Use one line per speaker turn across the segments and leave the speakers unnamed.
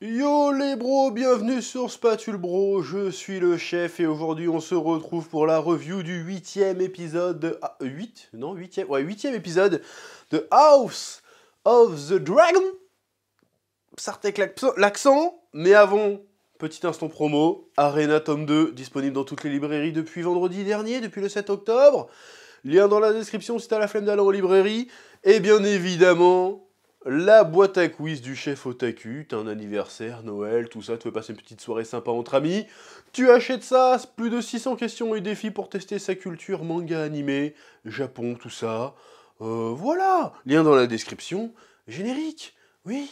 Yo les bros, bienvenue sur Spatule Bro, je suis le chef et aujourd'hui on se retrouve pour la review du 8e épisode de... 8 Non, 8e, ouais, 8e épisode de House of the Dragon. Sortez avec l'accent, mais avant, petit instant promo, Arena tome 2, disponible dans toutes les librairies depuis vendredi dernier, depuis le 7 octobre. Lien dans la description si t'as la flemme d'aller en librairie. Et bien évidemment... la boîte à quiz du chef Otaku, t'as un anniversaire, Noël, tout ça, tu veux passer une petite soirée sympa entre amis, tu achètes ça, plus de 600 questions et défis pour tester sa culture, manga, animé, Japon, tout ça. Voilà, lien dans la description, générique, oui.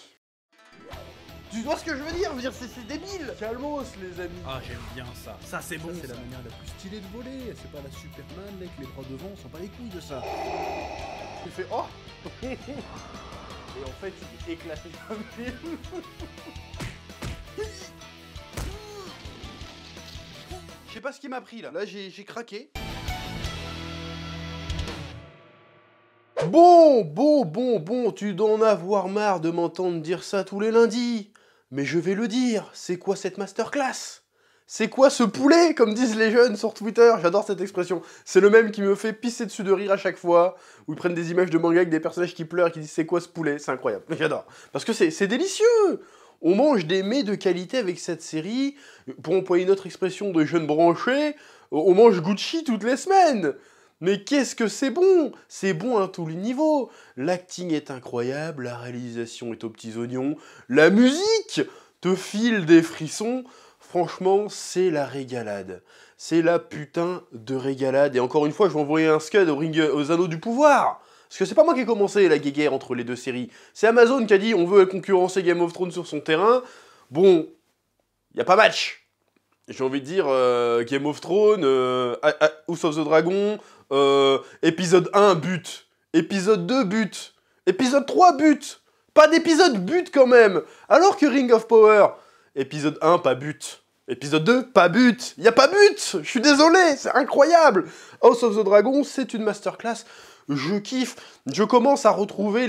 Tu vois ce que je veux dire? C'est débile. Calmos les amis.
Ah, j'aime bien ça. Ça, c'est bon.
C'est la manière la plus stylée de voler. C'est pas la Superman avec les bras devant, on s'en bat les couilles de ça.
Tu fais oh. Et en fait, tu t'es éclaté comme film. Je sais pas ce qui m'a pris là. Là, j'ai craqué. Bon, tu dois en avoir marre de m'entendre dire ça tous les lundis. Mais je vais le dire, c'est quoi cette masterclass? C'est quoi ce poulet, comme disent les jeunes sur Twitter? J'adore cette expression. C'est le même qui me fait pisser dessus de rire à chaque fois, où ils prennent des images de manga avec des personnages qui pleurent et qui disent c'est quoi ce poulet? C'est incroyable. J'adore. Parce que c'est délicieux. On mange des mets de qualité avec cette série. Pour employer une autre expression de jeunes branchés, on mange Gucci toutes les semaines. Mais qu'est-ce que c'est bon? C'est bon à tous les niveaux. L'acting est incroyable, la réalisation est aux petits oignons, la musique te file des frissons. Franchement, c'est la régalade. C'est la putain de régalade. Et encore une fois, je vais envoyer un scud aux anneaux du pouvoir. Parce que c'est pas moi qui ai commencé la guéguerre entre les deux séries. C'est Amazon qui a dit on veut concurrencer Game of Thrones sur son terrain. Bon, y a pas match. J'ai envie de dire Game of Thrones, House of the Dragon, épisode 1, but. Épisode 2, but. Épisode 3, but. Pas d'épisode but quand même. Alors que Ring of Power, épisode 1, pas but. Épisode 2, pas but. Y a pas but. Je suis désolé, c'est incroyable. House of the Dragon, c'est une masterclass. Je kiffe. Je commence à retrouver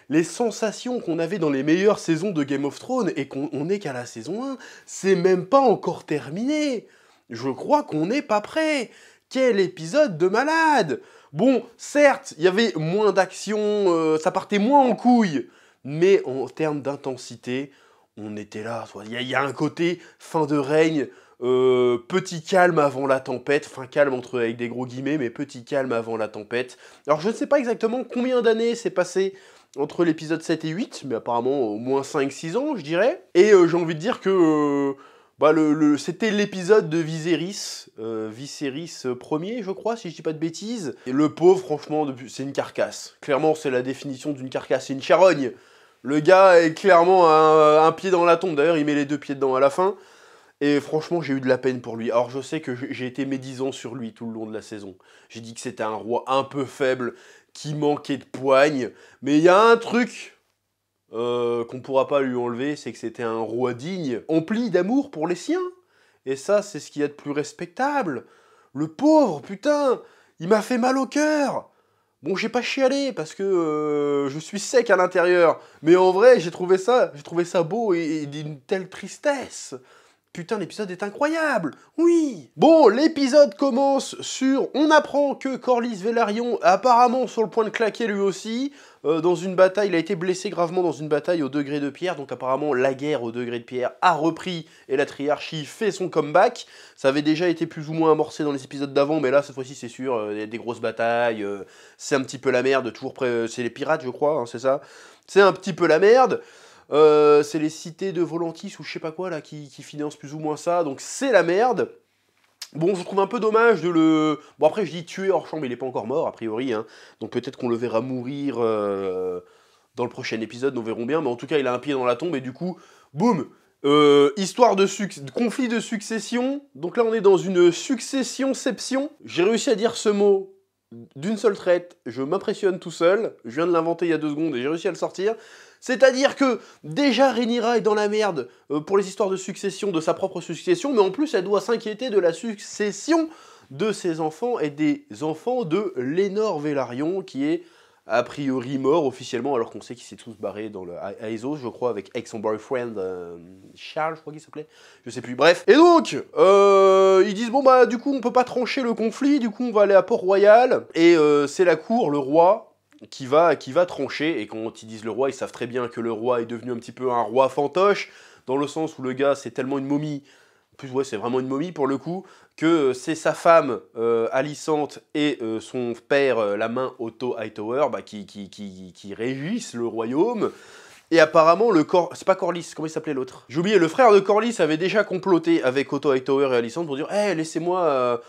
les sensations qu'on avait dans les meilleures saisons de Game of Thrones et qu'on n'est qu'à la saison 1. C'est même pas encore terminé. Je crois qu'on n'est pas prêt. Quel épisode de malade! Bon, certes, il y avait moins d'action, ça partait moins en couille, mais en termes d'intensité, on était là. Il y a un côté fin de règne, petit calme avant la tempête, enfin calme avec des gros guillemets, mais petit calme avant la tempête. Alors je ne sais pas exactement combien d'années s'est passé entre l'épisode 7 et 8, mais apparemment au moins 5-6 ans, je dirais. Et j'ai envie de dire que... c'était l'épisode de Viserys, Viserys premier, je crois, si je dis pas de bêtises. Et le pauvre, franchement, c'est une carcasse. Clairement, c'est la définition d'une carcasse, c'est une charogne. Le gars est clairement un pied dans la tombe. D'ailleurs, il met les deux pieds dedans à la fin. Et franchement, j'ai eu de la peine pour lui. Alors, je sais que j'ai été médisant sur lui tout le long de la saison. J'ai dit que c'était un roi un peu faible, qui manquait de poigne. Mais il y a un truc... qu'on pourra pas lui enlever, c'est que c'était un roi digne, empli d'amour pour les siens. Et ça, c'est ce qu'il y a de plus respectable. Le pauvre, putain, il m'a fait mal au cœur. Bon, j'ai pas chialé parce que je suis sec à l'intérieur. Mais en vrai, j'ai trouvé ça beau et d'une telle tristesse. Putain, l'épisode est incroyable. Oui. Bon, l'épisode commence sur... on apprend que Corlys Velaryon est apparemment sur le point de claquer lui aussi. Dans une bataille, il a été blessé gravement dans une bataille au degré de pierre. Donc apparemment, la guerre au degré de pierre a repris et la triarchie fait son comeback. Ça avait déjà été plus ou moins amorcé dans les épisodes d'avant, mais là, cette fois-ci, c'est sûr, il y a des grosses batailles. C'est un petit peu la merde, toujours près... c'est les pirates, je crois, hein, c'est ça. C'est un petit peu la merde. C'est les cités de Volantis ou je sais pas quoi là qui financent plus ou moins ça, donc c'est la merde. Bon, je trouve un peu dommage de le... bon après je dis tuer hors champ, mais il est pas encore mort a priori, hein. Donc peut-être qu'on le verra mourir dans le prochain épisode, nous verrons bien, mais en tout cas il a un pied dans la tombe et du coup, boum, histoire de conflit de succession, donc là on est dans une succession-ception. J'ai réussi à dire ce mot d'une seule traite, je m'impressionne tout seul, je viens de l'inventer il y a 2 secondes et j'ai réussi à le sortir. C'est-à-dire que déjà Rhaenyra est dans la merde pour les histoires de succession, de sa propre succession, mais en plus elle doit s'inquiéter de la succession de ses enfants et des enfants de Laenor Velaryon, qui est a priori mort officiellement, alors qu'on sait qu'il s'est tous barré à Ezos, je crois, avec son boyfriend Charles, je crois qu'il s'appelait, je sais plus, bref. Et donc, ils disent, bon bah du coup on peut pas trancher le conflit, du coup on va aller à Port-Royal, et c'est la cour, le roi, qui va trancher, et quand ils disent le roi, ils savent très bien que le roi est devenu un petit peu un roi fantoche, dans le sens où le gars c'est tellement une momie, en plus ouais c'est vraiment une momie pour le coup, que c'est sa femme Alicente et son père, la main Otto Hightower, bah, qui régissent le royaume. Et apparemment, c'est pas Corlys, comment il s'appelait l'autre? J'ai oublié, le frère de Corlys avait déjà comploté avec Otto Hightower et Alicente pour dire hey, laissez-moi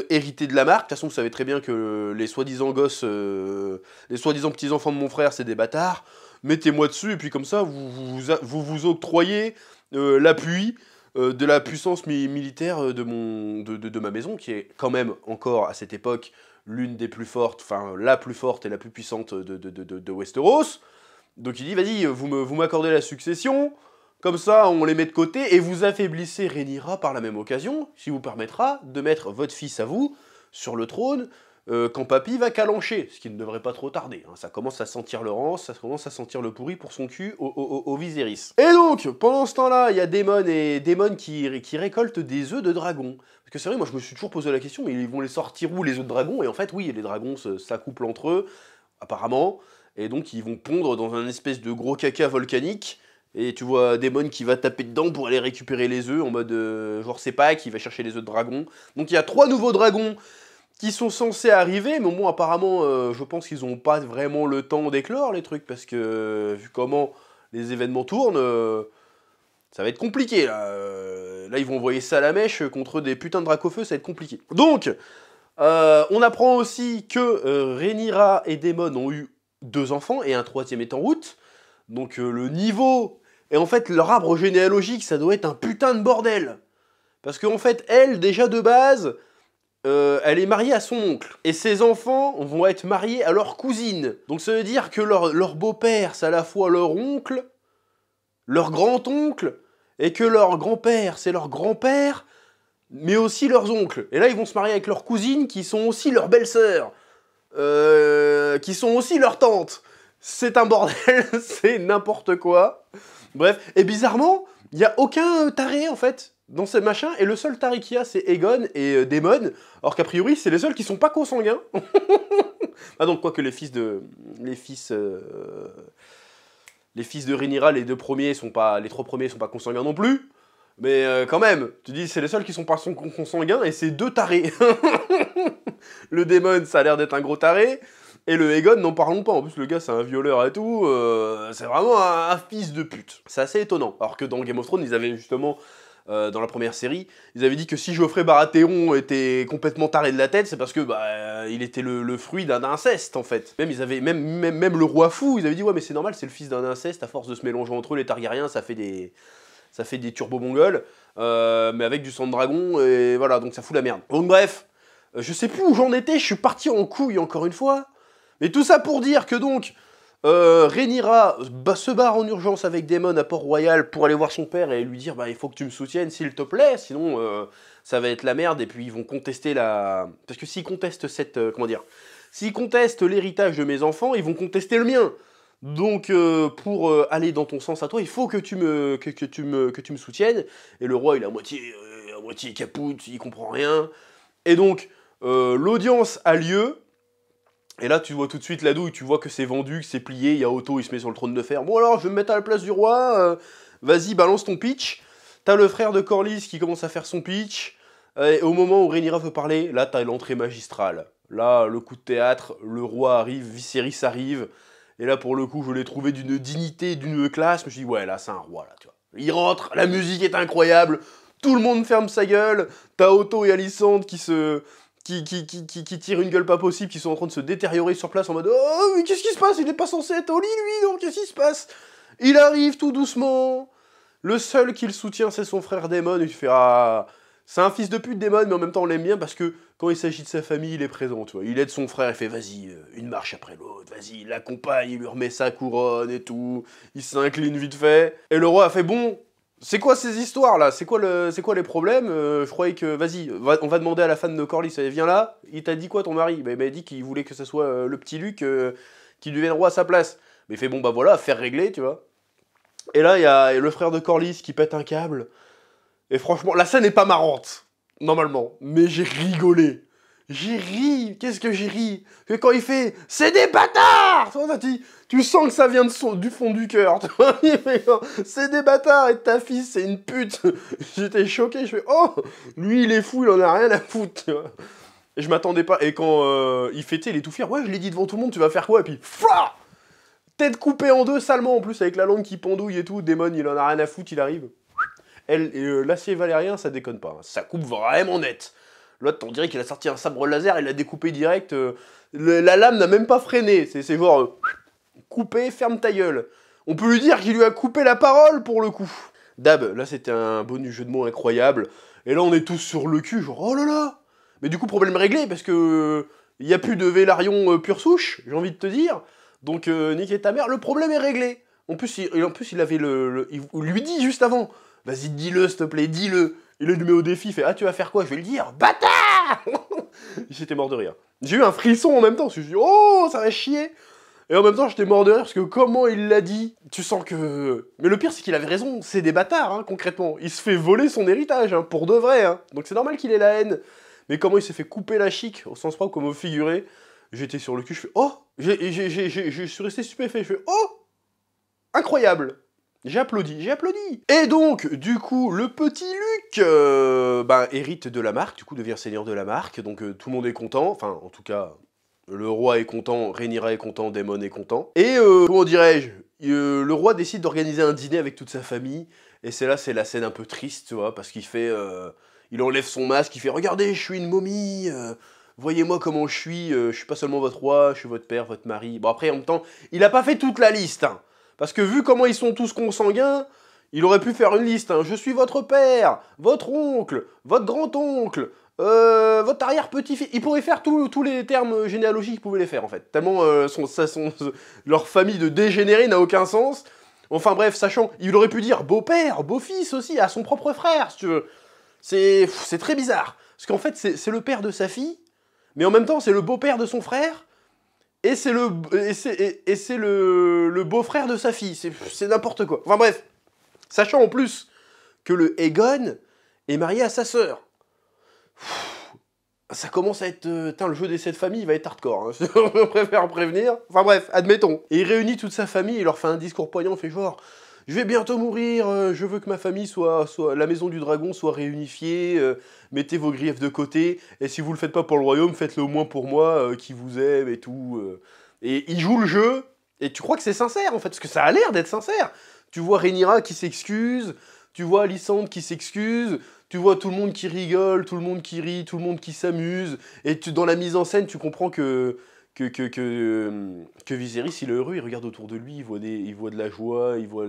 hériter de la marque. De toute façon, vous savez très bien que les soi-disant gosses, les soi-disant petits-enfants de mon frère, c'est des bâtards. Mettez-moi dessus, et puis comme ça, vous octroyez l'appui de la puissance militaire de ma maison, qui est quand même encore à cette époque l'une des plus fortes, enfin la plus forte et la plus puissante de Westeros. Donc il dit, vas-y, vous m'accordez la succession, comme ça on les met de côté, et vous affaiblissez Rhaenyra par la même occasion, ce qui vous permettra de mettre votre fils à vous sur le trône, quand papy va calancher, ce qui ne devrait pas trop tarder. Hein. Ça commence à sentir le rance, ça commence à sentir le pourri pour son cul au Viserys. Et donc, pendant ce temps-là, il y a Daemon qui récolte des œufs de dragon. Parce que c'est vrai, moi je me suis toujours posé la question, mais ils vont les sortir où les œufs de dragon? Et en fait, oui, les dragons s'accouplent entre eux, apparemment, et donc ils vont pondre dans un espèce de gros caca volcanique. Et tu vois Daemon qui va taper dedans pour aller récupérer les œufs, en mode genre c'est pas qui va chercher les œufs de dragon. Donc il y a 3 nouveaux dragons qui sont censés arriver, mais bon, apparemment, je pense qu'ils n'ont pas vraiment le temps d'éclore, les trucs, parce que, vu comment les événements tournent, ça va être compliqué, là. Là, ils vont envoyer ça à la mèche contre des putains de dracofeux, ça va être compliqué. Donc, on apprend aussi que Rhaenyra et Daemon ont eu 2 enfants, et un 3e est en route. Donc, le niveau... Et en fait, leur arbre généalogique, ça doit être un putain de bordel. Parce qu'en fait, elle, déjà de base... elle est mariée à son oncle. Et ses enfants vont être mariés à leur cousine. Donc ça veut dire que leur beau-père, c'est à la fois leur oncle, leur grand-oncle, et que leur grand-père, c'est leur grand-père, mais aussi leurs oncles. Et là, ils vont se marier avec leurs cousines, qui sont aussi leurs belles-sœurs, qui sont aussi leurs tantes. C'est un bordel, c'est n'importe quoi. Bref, et bizarrement, il n'y a aucun taré, en fait, dans ces machins, et le seul taré qu'il y a, c'est Aegon et Daemon, alors qu'a priori, c'est les seuls qui sont pas consanguins. Ah donc, quoique les fils de Rhaenyra, les 3 premiers sont pas consanguins non plus, mais quand même, tu dis, c'est les seuls qui sont pas consanguins, et c'est 2 tarés. Le Daemon, ça a l'air d'être un gros taré, et le Aegon, n'en parlons pas, en plus le gars c'est un violeur et tout, c'est vraiment un fils de pute. C'est assez étonnant, alors que dans Game of Thrones, ils avaient justement, dans la première série, ils avaient dit que si Geoffrey Baratheon était complètement taré de la tête, c'est parce que il était le fruit d'un inceste en fait. Même le roi fou, ils avaient dit ouais mais c'est normal, c'est le fils d'un inceste, à force de se mélanger entre eux, les Targaryens, ça fait des turbo-mongols, mais avec du sang de dragon, et voilà, donc ça fout la merde. Donc bref, je sais plus où j'en étais, je suis parti en couille encore une fois. Mais tout ça pour dire que donc, Rhaenyra se barre en urgence avec Daemon à Port-Royal pour aller voir son père et lui dire il faut que tu me soutiennes s'il te plaît, sinon ça va être la merde, et puis ils vont contester la... Parce que s'ils contestent s'ils contestent l'héritage de mes enfants, ils vont contester le mien. Donc pour aller dans ton sens à toi, il faut que tu me soutiennes. Et le roi il est à moitié capoute, il comprend rien. Et donc l'audience a lieu. Et là, tu vois tout de suite la douille, tu vois que c'est vendu, que c'est plié, il y a Otto, il se met sur le trône de fer. Bon alors, je vais me mettre à la place du roi, vas-y, balance ton pitch. T'as le frère de Corlys qui commence à faire son pitch. Et au moment où Rhaenyra veut parler, là, t'as l'entrée magistrale. Là, le coup de théâtre, le roi arrive, Viserys arrive. Et là, pour le coup, je l'ai trouvé d'une dignité, d'une classe. Je me suis dit, ouais, là, c'est un roi, là, tu vois. Il rentre, la musique est incroyable, tout le monde ferme sa gueule. T'as Otto et Alicente qui tirent une gueule pas possible, qui sont en train de se détériorer sur place en mode « Oh, mais qu'est-ce qui se passe? Il est pas censé être au lit, lui, donc qu'est-ce qui se passe ?» Il arrive tout doucement. Le seul qui le soutient, c'est son frère Daemon. Il fait « Ah, c'est un fils de pute, Daemon, mais en même temps, on l'aime bien parce que quand il s'agit de sa famille, il est présent, tu vois. Il aide son frère, il fait « Vas-y, une marche après l'autre, vas-y, il l'accompagne, il lui remet sa couronne et tout. » Il s'incline vite fait. Et le roi a fait « Bon... C'est quoi ces histoires là? C'est quoi les problèmes? Je croyais que, vas-y, on va demander à la fan de Corlys, viens là, il t'a dit quoi ton mari? Il m'a dit qu'il voulait que ce soit le petit Luc qu'il devienne roi à sa place. Mais il fait bon bah voilà, affaire réglée, tu vois. Et là, il y a le frère de Corlys qui pète un câble. Et franchement, la scène n'est pas marrante, normalement. Mais j'ai rigolé. J'ai ri. Qu'est-ce que j'ai ri? Que quand il fait « C'est des bâtards !» tu sens que ça vient du fond du cœur. Il fait « C'est des bâtards et ta fille, c'est une pute !» J'étais choqué. Je fais « Oh, lui, il est fou, il en a rien à foutre. » Et je m'attendais pas. Et quand il fêtait, il est tout fier. « Ouais, je l'ai dit devant tout le monde, tu vas faire quoi ?» Et puis, fla, tête coupée en deux salement, en plus, avec la langue qui pendouille et tout. Daemon, il en a rien à foutre, il arrive. L'acier valérien, ça déconne pas. Ça coupe vraiment net. L'autre, on dirait qu'il a sorti un sabre laser, il l'a découpé direct. La lame n'a même pas freiné. C'est genre, coupé, ferme ta gueule. On peut lui dire qu'il lui a coupé la parole pour le coup. Dab, là c'était un bonus jeu de mots incroyable. Et là on est tous sur le cul, genre oh là là. Mais du coup, problème réglé, parce que il n'y a plus de Vélarion pure souche, j'ai envie de te dire. Donc, niquez ta mère, le problème est réglé. En plus, il avait il lui dit juste avant. Vas-y, dis-le, s'il te plaît, dis-le. Il le met au défi, il fait « Ah, tu vas faire quoi ?» Je vais le dire « Bâtard !» J'étais mort de rire. J'ai eu un frisson en même temps, parce que je me suis dit « Oh, ça va chier !» Et en même temps, j'étais mort de rire, parce que comment il l'a dit, tu sens que... Mais le pire, c'est qu'il avait raison, c'est des bâtards, hein, concrètement. Il se fait voler son héritage, hein, pour de vrai. Hein. Donc c'est normal qu'il ait la haine. Mais comment il s'est fait couper la chic, au sens propre comme au figuré, j'étais sur le cul, je fais « Oh !» Je suis resté stupéfait, je fais « Oh !» Incroyable. J'ai applaudi. Et donc, du coup, le petit Luc hérite de la marque, du coup devient seigneur de la marque, donc tout le monde est content, enfin, en tout cas, le roi est content, Rhaenyra est content, Daemon est content. Et, comment dirais-je, le roi décide d'organiser un dîner avec toute sa famille, et c'est la scène un peu triste, tu vois, parce qu'il fait, il enlève son masque, il fait « Regardez, je suis une momie, voyez-moi comment je suis pas seulement votre roi, je suis votre père, votre mari. » Bon, après, en même temps, il a pas fait toute la liste, hein. Parce que vu comment ils sont tous consanguins, il aurait pu faire une liste. Hein. Je suis votre père, votre oncle, votre grand-oncle, votre arrière-petit-fils. Il pourrait faire tous les termes généalogiques, il pouvait les faire en fait. Tellement leur famille de dégénérés n'a aucun sens. Enfin bref, sachant, il aurait pu dire beau-père, beau-fils aussi, à son propre frère, si tu veux. C'est très bizarre. Parce qu'en fait, c'est le père de sa fille, mais en même temps, c'est le beau-père de son frère. Et c'est le beau-frère de sa fille. C'est n'importe quoi. Enfin bref. Sachant en plus que le Aegon est marié à sa sœur. Ça commence à être... le jeu des 7 familles, il va être hardcore. Hein. Je préfère prévenir. Enfin bref, admettons. Et il réunit toute sa famille, il leur fait un discours poignant, il fait genre... Je vais bientôt mourir, je veux que ma famille soit la maison du dragon soit réunifiée, mettez vos griefs de côté, et si vous le faites pas pour le royaume, faites-le au moins pour moi, qui vous aime et tout. Et il joue le jeu, et tu crois que c'est sincère en fait, parce que ça a l'air d'être sincère. Tu vois Rhaenyra qui s'excuse, tu vois Alicent qui s'excuse, tu vois tout le monde qui rigole, tout le monde qui rit, tout le monde qui s'amuse, et dans la mise en scène, tu comprends que Viserys, il est heureux, il regarde autour de lui, il voit de la joie, il voit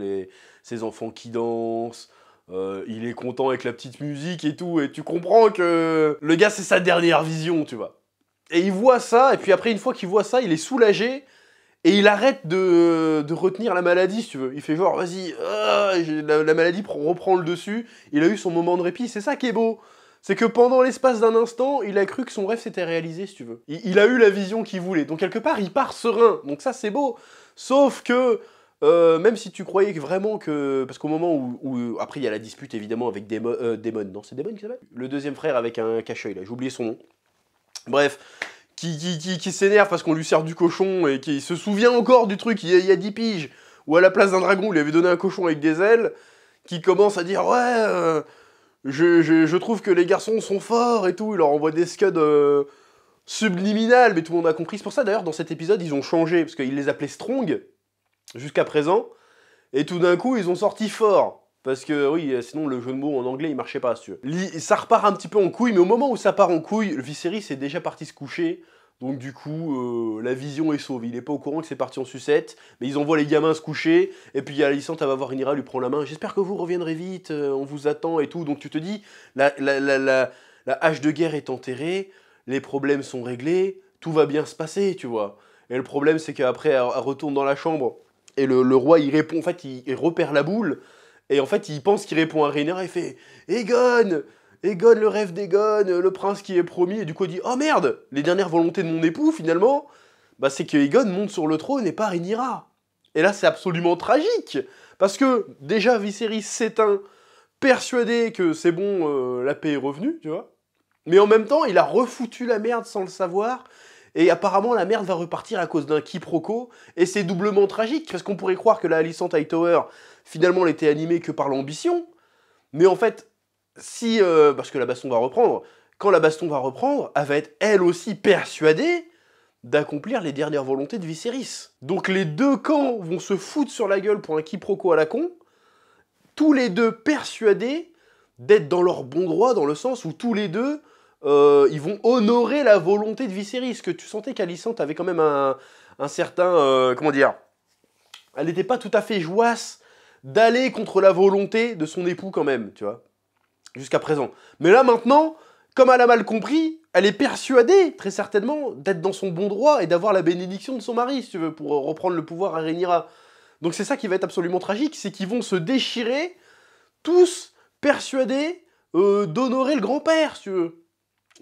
ses enfants qui dansent, il est content avec la petite musique et tout, et tu comprends que le gars, c'est sa dernière vision, tu vois. Et il voit ça, et puis après, une fois qu'il voit ça, il est soulagé, et il arrête de retenir la maladie, si tu veux. Il fait genre, vas-y, la maladie reprend le dessus, il a eu son moment de répit, c'est ça qui est beau. C'est que pendant l'espace d'un instant, il a cru que son rêve s'était réalisé, si tu veux. Il a eu la vision qu'il voulait. Donc quelque part, il part serein. Donc ça, c'est beau. Sauf que, même si tu croyais que vraiment que... Parce qu'au moment où après, il y a la dispute, évidemment, avec Daemon. Non, c'est Daemon qui s'appelle ? Le deuxième frère avec un cache-œil, là. J'ai oublié son nom. Bref. Qui s'énerve parce qu'on lui sert du cochon et qui se souvient encore du truc il y a 10 piges, où à la place d'un dragon, on lui avait donné un cochon avec des ailes, qui commence à dire « Ouais... Je trouve que les garçons sont forts et tout, il leur envoie des scuds subliminales, mais tout le monde a compris. C'est pour ça d'ailleurs, dans cet épisode, ils ont changé, parce qu'ils les appelaient Strong, jusqu'à présent, et tout d'un coup, ils ont sorti fort. Parce que oui, sinon le jeu de mots en anglais, il marchait pas, si tu veux. Ça repart un petit peu en couille, mais au moment où ça part en couille, le Viserys est déjà parti se coucher. Donc du coup, la vision est sauve. Il est pas au courant que c'est parti en sucette, mais ils envoient les gamins se coucher, et puis Alicent, elle va voir Rhaenyra, lui prend la main. J'espère que vous reviendrez vite, on vous attend et tout. Donc tu te dis, la hache de guerre est enterrée, les problèmes sont réglés, tout va bien se passer, tu vois. Et le problème, c'est qu'après, elle retourne dans la chambre, et le roi, il répond, en fait, il repère la boule, et en fait, il pense qu'il répond à Rhaenyra, il fait « Aegon !» Aegon, le rêve d'Aegon, le prince qui est promis, et du coup il dit « Oh merde, les dernières volontés de mon époux, finalement, bah, c'est que Aegon monte sur le trône et pas Rhaenyra. Et là, c'est absolument tragique, parce que déjà Viserys s'éteint, persuadé que c'est bon, la paix est revenue, tu vois. Mais en même temps, il a refoutu la merde sans le savoir, et apparemment la merde va repartir à cause d'un quiproquo, et c'est doublement tragique, parce qu'on pourrait croire que la Alicent Hightower, finalement, elle était animée que par l'ambition, mais en fait, si, parce que la baston va reprendre, quand la baston va reprendre, elle va être elle aussi persuadée d'accomplir les dernières volontés de Viserys. Donc les deux camps vont se foutre sur la gueule pour un quiproquo à la con, tous les deux persuadés d'être dans leur bon droit, dans le sens où tous les deux, ils vont honorer la volonté de Viserys, que tu sentais qu'Alicent avait quand même un certain, comment dire, elle n'était pas tout à fait jouasse d'aller contre la volonté de son époux quand même, tu vois, jusqu'à présent. Mais là maintenant, comme elle a mal compris, elle est persuadée, très certainement, d'être dans son bon droit et d'avoir la bénédiction de son mari, si tu veux, pour reprendre le pouvoir à Rhaenyra. Donc c'est ça qui va être absolument tragique, c'est qu'ils vont se déchirer, tous persuadés d'honorer le grand-père, si tu veux.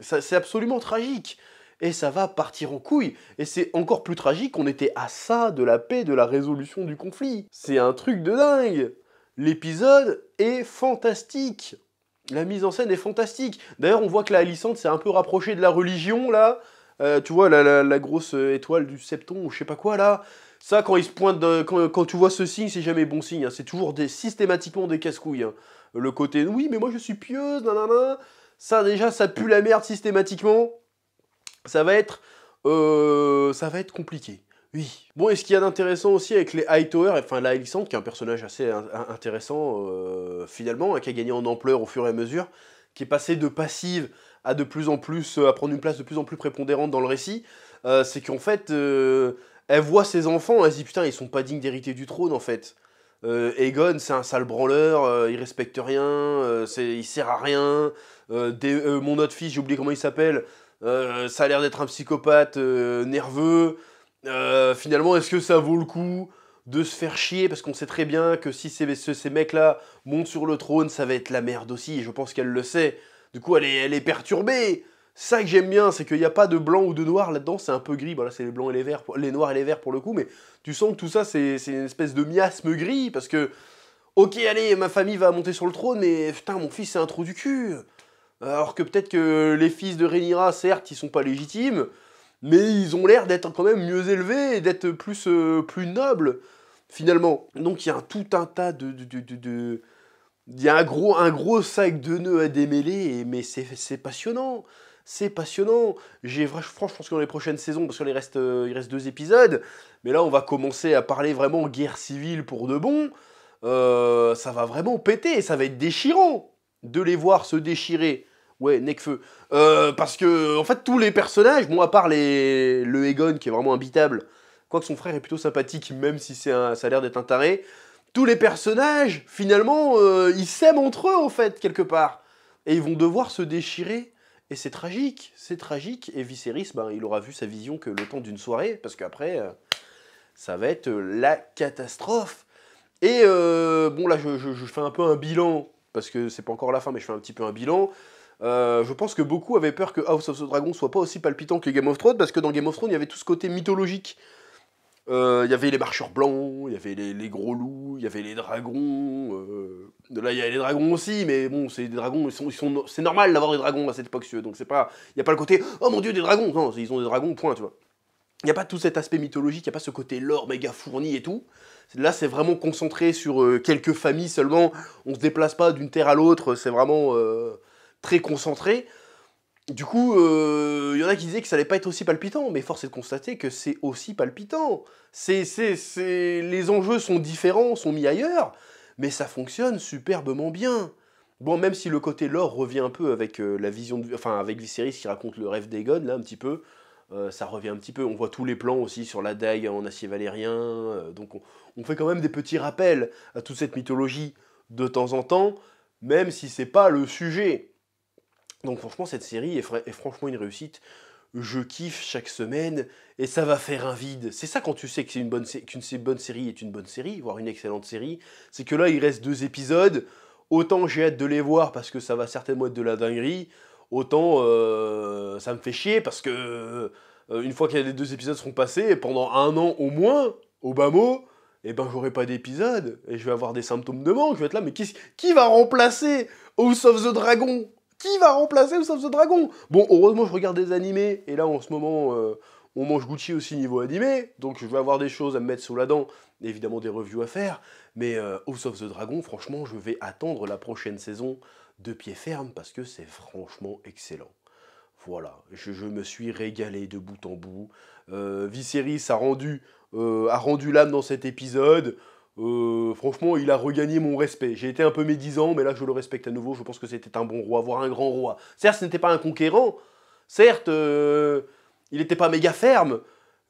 C'est absolument tragique. Et ça va partir en couille. Et c'est encore plus tragique, on était à ça de la paix, de la résolution du conflit. C'est un truc de dingue. L'épisode est fantastique. La mise en scène est fantastique. D'ailleurs, on voit que la Alicent s'est un peu rapprochée de la religion, là. Tu vois, la grosse étoile du septon, ou je sais pas quoi, là. Ça, quand il se pointe, quand tu vois ce signe, c'est jamais bon signe. Hein. C'est toujours systématiquement des casse-couilles. Hein. Le côté, oui, mais moi je suis pieuse, nanana. Ça, déjà, ça pue la merde systématiquement. Ça va être compliqué. Oui. Bon, et ce qu'il y a d'intéressant aussi avec les Hightower, enfin la Alicent, qui est un personnage assez intéressant, finalement, hein, qui a gagné en ampleur au fur et à mesure, qui est passé de passive à de plus en plus, à prendre une place de plus en plus prépondérante dans le récit, c'est qu'en fait, elle voit ses enfants, elle se dit, putain, ils sont pas dignes d'hériter du trône, en fait. Aegon, c'est un sale branleur, il respecte rien, il sert à rien. Mon autre fils, j'ai oublié comment il s'appelle, ça a l'air d'être un psychopathe nerveux. Finalement, est-ce que ça vaut le coup de se faire chier? Parce qu'on sait très bien que si ces mecs-là montent sur le trône, ça va être la merde aussi, et je pense qu'elle le sait. Du coup, elle est perturbée. Ça que j'aime bien, c'est qu'il n'y a pas de blanc ou de noir là-dedans, c'est un peu gris. Bon, là, c'est les blancs et les verts, les noirs et les verts pour le coup, mais tu sens que tout ça, c'est une espèce de miasme gris, parce que, ok, allez, ma famille va monter sur le trône, mais putain, mon fils, c'est un trou du cul. Alors que peut-être que les fils de Rhaenyra, certes, ils sont pas légitimes, mais ils ont l'air d'être quand même mieux élevés et d'être plus nobles, finalement. Donc il y a tout un tas il y a un gros sac de nœuds à démêler, mais c'est passionnant. C'est passionnant. Franchement, je pense que dans les prochaines saisons, parce qu'il reste 2 épisodes, mais là, on va commencer à parler vraiment guerre civile pour de bon. Ça va vraiment péter, ça va être déchirant de les voir se déchirer. Ouais, Necfeu. Parce que, en fait, tous les personnages, bon, à part le Aegon, qui est vraiment imbitable, quoique son frère est plutôt sympathique, même si ça a l'air d'être un taré, tous les personnages, finalement, ils s'aiment entre eux, en fait, quelque part. Et ils vont devoir se déchirer. Et c'est tragique, et Viserys, ben, il aura vu sa vision que le temps d'une soirée, parce qu'après, ça va être la catastrophe. Et bon, là, je fais un peu un bilan, parce que c'est pas encore la fin, mais je fais un petit peu un bilan. Je pense que beaucoup avaient peur que House of the Dragon soit pas aussi palpitant que Game of Thrones, parce que dans Game of Thrones, il y avait tout ce côté mythologique. Il y avait les marcheurs blancs, il y avait les gros loups, il y avait les dragons. Là, il y a les dragons aussi, mais bon, c'est des dragons, c'est normal d'avoir des dragons à cette époque, donc c'est pas, il y a pas le côté oh mon dieu des dragons, non, ils ont des dragons, point, tu vois. Il y a pas tout cet aspect mythologique, il y a pas ce côté lore méga fourni et tout. Là, c'est vraiment concentré sur quelques familles seulement. On se déplace pas d'une terre à l'autre, c'est vraiment très concentré. Du coup, y en a qui disaient que ça allait pas être aussi palpitant, mais force est de constater que c'est aussi palpitant. Les enjeux sont différents, sont mis ailleurs, mais ça fonctionne superbement bien. Bon, même si le côté lore revient un peu avec la vision, avec Viserys qui raconte le rêve d'Aegon, là, un petit peu, ça revient un petit peu. On voit tous les plans aussi sur la dague en acier valérien, donc on fait quand même des petits rappels à toute cette mythologie de temps en temps, même si c'est pas le sujet. Donc franchement, cette série est franchement une réussite. Je kiffe chaque semaine et ça va faire un vide. C'est ça quand tu sais que qu'une bonne série est une bonne série, voire une excellente série. C'est que là, il reste 2 épisodes. Autant j'ai hâte de les voir parce que ça va certainement être de la dinguerie. Autant ça me fait chier parce que une fois que les 2 épisodes seront passés, et pendant 1 an au moins, au bas mot, eh ben j'aurai pas d'épisode, et je vais avoir des symptômes de manque, je vais être là, mais qui va remplacer House of the Dragon? Qui va remplacer House of the Dragon? Bon, heureusement, je regarde des animés, et là, en ce moment, on mange Gucci aussi niveau animé, donc je vais avoir des choses à me mettre sous la dent, évidemment des reviews à faire, mais House of the Dragon, franchement, je vais attendre la prochaine saison de pied ferme, parce que c'est franchement excellent. Voilà, je me suis régalé de bout en bout. Viserys a rendu l'âme dans cet épisode. Franchement, il a regagné mon respect. J'ai été un peu médisant, mais là, je le respecte à nouveau. Je pense que c'était un bon roi, voire un grand roi. Certes, ce n'était pas un conquérant. Certes, il n'était pas méga ferme.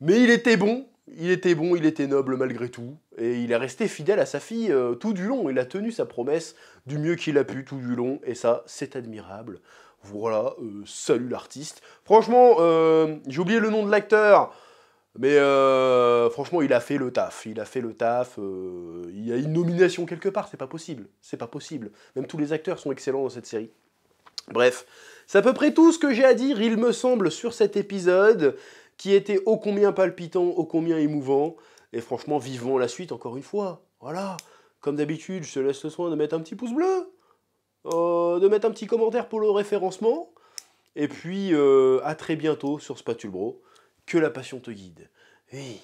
Mais il était bon. Il était bon, il était noble malgré tout. Et il est resté fidèle à sa fille tout du long. Il a tenu sa promesse du mieux qu'il a pu tout du long. Et ça, c'est admirable. Voilà, salut l'artiste. Franchement, j'ai oublié le nom de l'acteur. Mais franchement, il a fait le taf. Il a fait le taf. Il y a une nomination quelque part. C'est pas possible. C'est pas possible. Même tous les acteurs sont excellents dans cette série. Bref, c'est à peu près tout ce que j'ai à dire, il me semble, sur cet épisode, qui était ô combien palpitant, ô combien émouvant. Et franchement, vivons la suite encore une fois. Voilà. Comme d'habitude, je te laisse le soin de mettre un petit pouce bleu, de mettre un petit commentaire pour le référencement. Et puis, à très bientôt sur Spatule Bro. Que la passion te guide. Oui.